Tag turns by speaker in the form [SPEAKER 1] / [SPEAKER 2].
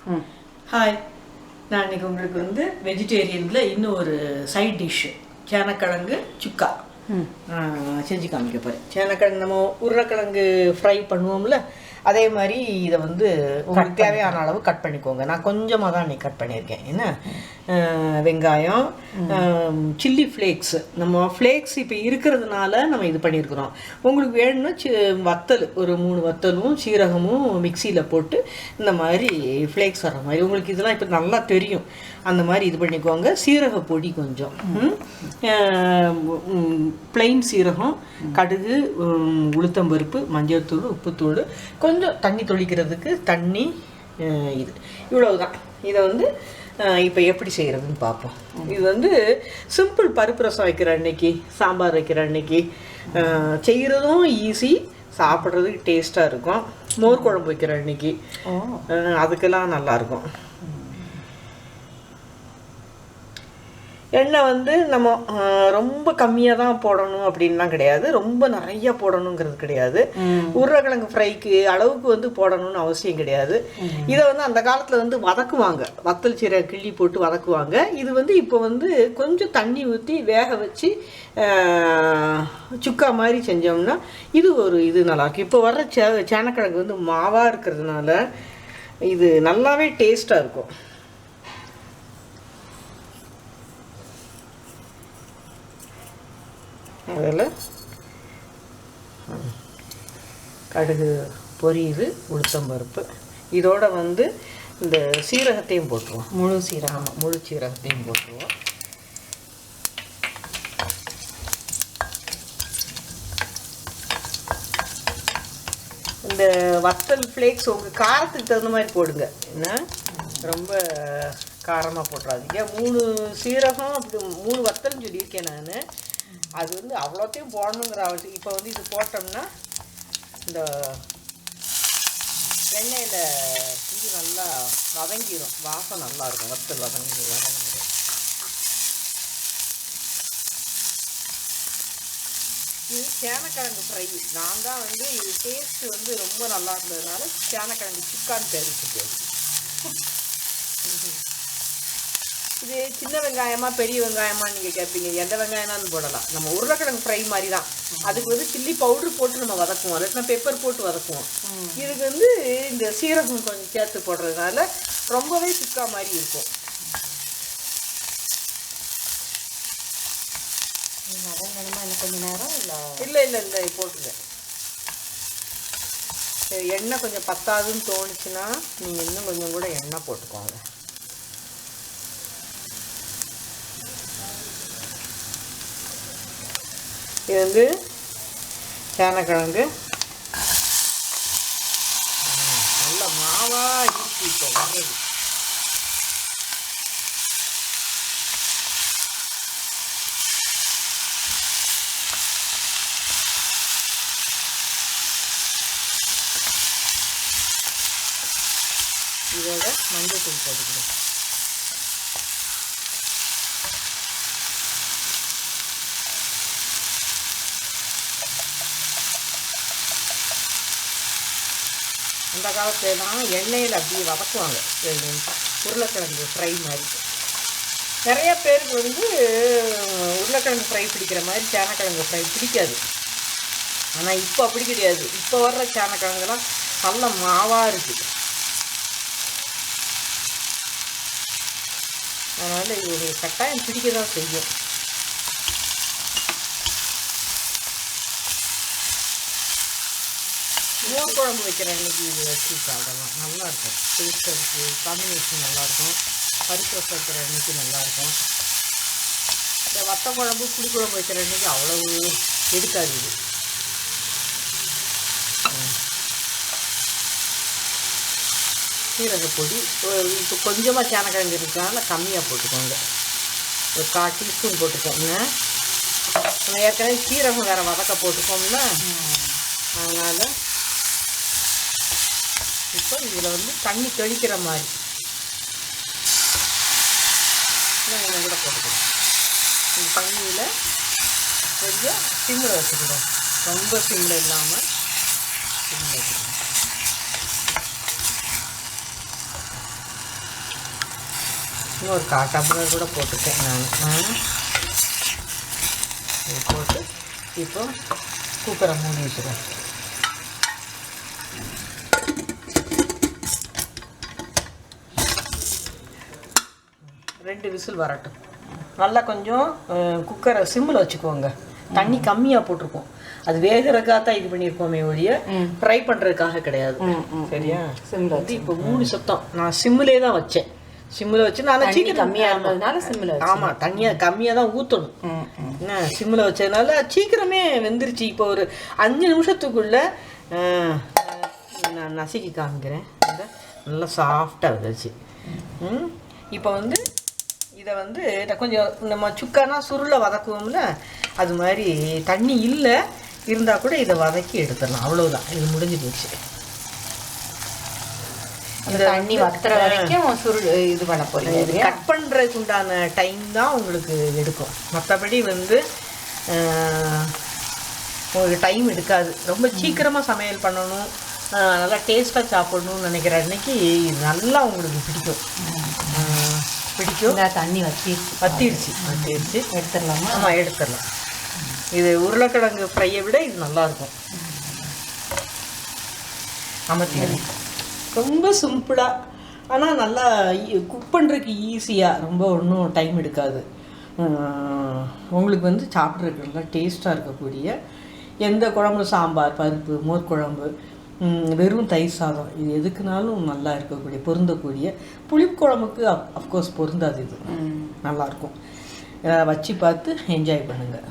[SPEAKER 1] Hi, நான் இன்றைக்கி உங்களுக்கு வந்து வெஜிடேரியனில் இன்னும் ஒரு சைட் டிஷ்ஷு சேனக்கிழங்கு சுக்கா செஞ்சு காமிக்க போகிறேன். சேனக்கிழங்கு நம்ம உருளைக்கிழங்கு ஃப்ரை பண்ணுவோம்ல, அதே மாதிரி இதை வந்து உங்களுக்கு தேவையான அளவு கட் பண்ணிக்கோங்க. நான் கொஞ்சமாக தான் இன்றைக்கி கட் பண்ணியிருக்கேன். என்ன வெங்காயம், சில்லி ஃப்ளேக்ஸு, நம்ம ஃப்ளேக்ஸ் இப்போ இருக்கிறதுனால நம்ம இது பண்ணியிருக்கிறோம். உங்களுக்கு வேணும்னா வத்தல் ஒரு 3 வத்தலும் சீரகமும் மிக்சியில் போட்டு இந்த மாதிரி ஃப்ளேக்ஸ் வர மாதிரி உங்களுக்கு இதெல்லாம் இப்போ நல்லா தெரியும். அந்த மாதிரி இது பண்ணிக்கோங்க. சீரக பொடி கொஞ்சம், பிளெயின் சீரகம், கடுகு, உளுத்தம்பருப்பு, மஞ்சள்தூள், உப்புத்தூள், கொஞ்சம் தண்ணி தொளிக்கிறதுக்கு தண்ணி, இது இவ்வளவுதான். இதை வந்து இப்போ எப்படி செய்கிறதுன்னு பார்ப்போம். இது வந்து சிம்பிள். பருப்பு ரசம் வைக்கிற அன்னைக்கு, சாம்பார் வைக்கிற அன்னைக்கு செய்கிறதும் ஈஸி, சாப்பிட்றதுக்கு டேஸ்ட்டாக இருக்கும். மோர் குழம்பு வைக்கிற அன்னைக்கு அதுக்கெல்லாம் நல்லாயிருக்கும். எண்ணெய் வந்து நம்ம ரொம்ப கம்மியாக தான் போடணும் அப்படின்லாம் கிடையாது, ரொம்ப நிறைய போடணுங்கிறது கிடையாது. உருளைக்கிழங்கு ஃப்ரைக்கு அளவுக்கு வந்து போடணும்னு அவசியம் கிடையாது. இதை வந்து அந்த காலத்தில் வந்து வதக்குவாங்க, வத்தல் சீரக கிள்ளி போட்டு வதக்குவாங்க. இது வந்து இப்போ வந்து கொஞ்சம் தண்ணி ஊற்றி வேக வச்சு சுக்கா மாதிரி செஞ்சோம்னா இது ஒரு இது நல்லாயிருக்கும். இப்போ வர்ற சேனக்கிழங்கு வந்து மாவாக இருக்கிறதுனால இது நல்லாவே டேஸ்ட்டாக இருக்கும். அதில் கடுகு பொரியுது, உளுத்தம்பருப்பு, இதோட வந்து இந்த சீரகத்தையும் போட்டுருவோம். முழு சீரகத்தையும் போட்டுருவோம். இந்த வத்தல் ஃப்ளேக்ஸ் உங்கள் காரத்துக்கு தகுந்த மாதிரி போடுங்க. என்ன ரொம்ப காரமாக போட்டுறாதீங்க. 3 சீரகம் அப்படி 3 வத்தல்னு சொல்லியிருக்கேன் நான். அது வந்து அவ்வளோத்தையும் போடணுங்கிற அவசியம். இப்போ வந்து இது போட்டோம்னா இந்த எண்ணெயில் இது நல்லா வதங்கிடும், வாசம் நல்லாயிருக்கும். வத்தல் வதங்கி இது சேனக்கிழங்கு ஃப்ரை. நான் தான் வந்து இது டேஸ்ட்டு வந்து ரொம்ப நல்லா இருந்ததுனால சேனக்கிழங்கு சுக்கான்னு பேர் வச்சுருக்கேன். இது சின்ன வெங்காயமா பெரிய வெங்காயமான்னு நீங்கள் கேட்பீங்க. எந்த வெங்காயம்னாலும் போடலாம். நம்ம உருளைக்கிழங்கு ஃப்ரை மாதிரி தான். அதுக்கு வந்து சில்லி பவுட்ரு போட்டு நம்ம வதக்குவோம், இல்லைன்னா பெப்பர் போட்டு வதக்குவோம். இதுக்கு வந்து இந்த சீரகம் கொஞ்சம் சேர்த்து போடுறதுனால ரொம்பவே சுக்கா மாதிரி இருக்கும். கொஞ்சம் நேரம் இல்லை போட்டுங்க. எண்ணெய் கொஞ்சம் பத்தாதுன்னு தோணுச்சுன்னா நீங்கள் இன்னும் கொஞ்சம் கூட எண்ணெய் போட்டுக்கோங்க. இது வந்து சேனக்கிழங்கு நல்ல மாவாக இருக்கு. இப்போ வர்றது இதோட மஞ்சள் தூள் போட்டுக்கிறோம். அந்த காலத்துலாம் எண்ணெயில் அப்படியே வதக்குவாங்க உருளைக்கிழங்கு ஃப்ரை மாதிரி. நிறைய பேருக்கு வந்து உருளைக்கிழங்கு ஃப்ரை பிடிக்கிற மாதிரி சேனக்கிழங்கு ஃப்ரை பிடிக்காது. ஆனால் இப்போ அப்படி கிடையாது. இப்போ வர்ற சேனக்கிழங்குலாம் நல்ல மாவாக இருக்குது. அதனால் இது கட்டாயம் பிடிக்க தான் செய்யும். மோர் குழம்பு வைக்கிற அன்றைக்கி இது வச்சு சாப்பிடலாம், நல்லாயிருக்கும். டேஸ்ட்டாக இருக்குது, காம்பினேஷன் நல்லாயிருக்கும். பருப்பு ரசம் வைக்கிற அன்றைக்கி நல்லாயிருக்கும். இந்த வத்த குழம்பு புளி குழம்பு வைக்கிற அன்றைக்கி அவ்வளவு எடுக்காது இது. சீரக பொடி இப்போ கொஞ்சமாக சேனக்கிழங்கு இருக்கிறதுனால கம்மியாக போட்டுக்கோங்க. ஒரு 1/4 டீஸ்பூன் போட்டுக்கோங்க. நம்ம ஏற்கனவே சீரகம் வேறு வதக்க போட்டுக்கோம்ல, அதனால் இப்போ இதில் வந்து தண்ணி தெளிக்கிற மாதிரி கொஞ்சம் கூட போட்டுக்கணும். இந்த தண்ணியில் கொஞ்சம் சிம்மில் வச்சுக்கணும், ரொம்ப சிம்மில் இல்லாமல் சிம்மில் வச்சுக்கணும். இன்னொரு 1/4 டம்ளர் கூட போட்டுட்டேன் நான். இது போட்டு இப்போ குக்கரை மூடி வச்சுருவேன். 2 விசில் வரட்டும். நல்லா கொஞ்சம் குக்கரை சிம்மில் வச்சுக்குவோங்க. தண்ணி கம்மியாக போட்டிருக்கோம். அது வேகிறதுக்காக தான் இது பண்ணியிருக்கோமே ஒழிய ஃப்ரை பண்ணுறதுக்காக கிடையாது. சரியா? சிம்மில் வந்து இப்போ 3 சத்தம் நான் சிம்மிலே தான் வச்சேன். சிம்மில் வச்சு நான் சீக்கிரம்
[SPEAKER 2] கம்மியாக இருந்ததுனால சிம்மில்.
[SPEAKER 1] ஆமாம், தண்ணியாக கம்மியாக தான் ஊற்றணும். என்ன சிம்மில் வச்சதுனால சீக்கிரமே வெந்துருச்சு. இப்போ ஒரு 5 நிமிஷத்துக்குள்ளே நான் நசுக்கி காமிக்கிறேன். நல்லா சாஃப்டாக வந்துருச்சு. இப்போ வந்து இதை வந்து கொஞ்சம் நம்ம சுக்கானா சுருளை வதக்குவோம்ல, அது மாதிரி தண்ணி இல்லை இருந்தால் கூட இதை வதக்கி எடுத்துடலாம். அவ்வளோதான், இது முடிஞ்சு போச்சு.
[SPEAKER 2] இந்த தண்ணி வத்துற வரைக்கும் சுருள் இது பண்ண போகிறீங்க.
[SPEAKER 1] இது கட் பண்ணுறதுக்கு உண்டான டைம் தான் உங்களுக்கு எடுக்கும். மற்றபடி வந்து உங்களுக்கு டைம் எடுக்காது. ரொம்ப சீக்கிரமாக சமையல் பண்ணணும், நல்லா டேஸ்ட்டாக சாப்பிடணும்னு நினைக்கிற அன்னைக்கு இது நல்லா உங்களுக்கு பிடிக்கும்.
[SPEAKER 2] தண்ணி வத்திருச்சு எடுத்துடலாமா?
[SPEAKER 1] ஆமாம், எடுத்துடலாம். இது உருளைக்கிழங்கு ஃப்ரையை விட இது நல்லாயிருக்கும். அமர்த்திடலாம். ரொம்ப சிம்பிளாக, ஆனால் நல்லா குக் பண்ணுறதுக்கு ஈஸியாக, ரொம்ப ஒன்றும் டைம் எடுக்காது. உங்களுக்கு வந்து சாப்பிட்றதுக்கு நல்லா டேஸ்ட்டாக இருக்கக்கூடிய எந்த குழம்பு, சாம்பார், பருப்பு, மோர் குழம்பு, வெறும் தயிர் சாதம், இது எதுக்குனாலும் நல்லா இருக்கக்கூடிய பொருந்தக்கூடிய. புளிக்குழம்புக்கு அஃப்கோர்ஸ் பொருந்தாது. இது நல்லாயிருக்கும். வச்சு பார்த்து என்ஜாய் பண்ணுங்கள்.